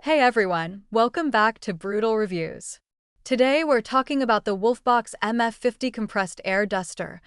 Hey everyone, welcome back to Brutal Reviews. Today we're talking about the WOLFBOX MF50 compressed air duster,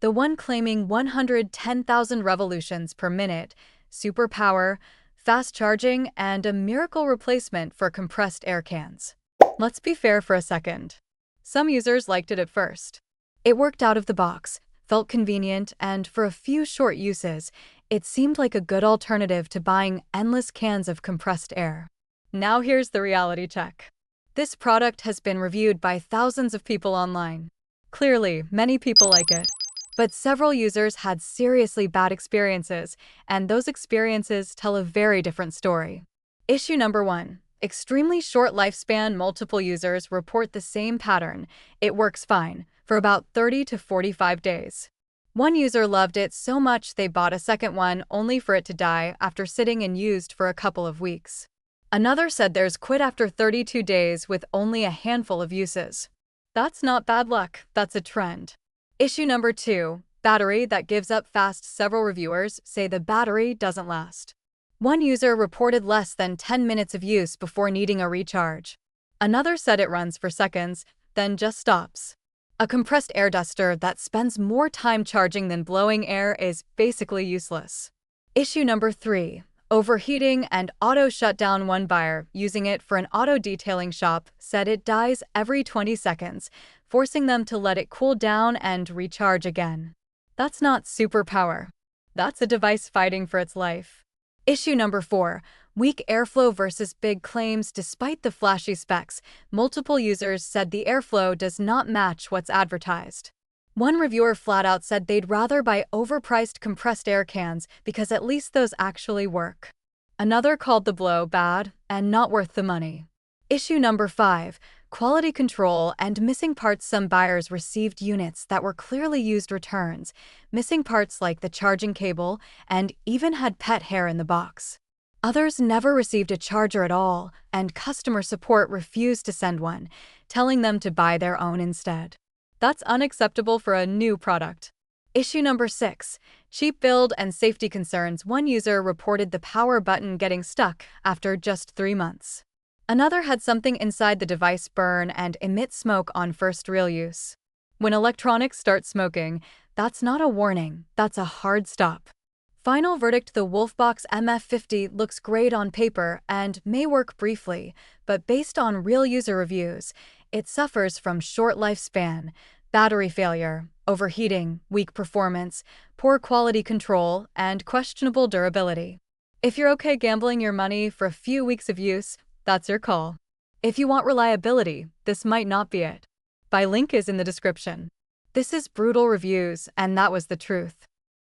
the one claiming 110,000 revolutions per minute, super power, fast charging, and a miracle replacement for compressed air cans. Let's be fair for a second. Some users liked it at first. It worked out of the box, felt convenient, and for a few short uses, it seemed like a good alternative to buying endless cans of compressed air. Now here's the reality check. This product has been reviewed by thousands of people online. Clearly, many people like it. But several users had seriously bad experiences, and those experiences tell a very different story. Issue number 1. Extremely short lifespan. Multiple users report the same pattern. It works fine, for about 30 to 45 days. One user loved it so much they bought a second one only for it to die after sitting unused for a couple of weeks. Another said theirs quit after 32 days with only a handful of uses. That's not bad luck, that's a trend. Issue number 2. Battery that gives up fast. Several reviewers say the battery doesn't last. One user reported less than 10 minutes of use before needing a recharge. Another said it runs for seconds, then just stops. A compressed air duster that spends more time charging than blowing air is basically useless. Issue number 3. Overheating and auto shutdown. One buyer, using it for an auto detailing shop, said it dies every 20 seconds, forcing them to let it cool down and recharge again. That's not superpower. That's a device fighting for its life. Issue number 4. Weak airflow versus big claims. Despite the flashy specs, multiple users said the airflow does not match what's advertised. One reviewer flat out said they'd rather buy overpriced compressed air cans because at least those actually work. Another called the blow bad and not worth the money. Issue number 5. Quality control and missing parts. Some buyers received units that were clearly used returns, missing parts like the charging cable, and even had pet hair in the box. Others never received a charger at all, and customer support refused to send one, telling them to buy their own instead. That's unacceptable for a new product. Issue number 6. Cheap build and safety concerns. One user reported the power button getting stuck after just 3 months. Another had something inside the device burn and emit smoke on first real use. When electronics start smoking, that's not a warning, that's a hard stop. Final verdict: the WOLFBOX MF50 looks great on paper and may work briefly, but based on real user reviews, it suffers from short lifespan, battery failure, overheating, weak performance, poor quality control, and questionable durability. If you're okay gambling your money for a few weeks of use, that's your call. If you want reliability, this might not be it. Buy link is in the description. This is Brutal Reviews, and that was the truth.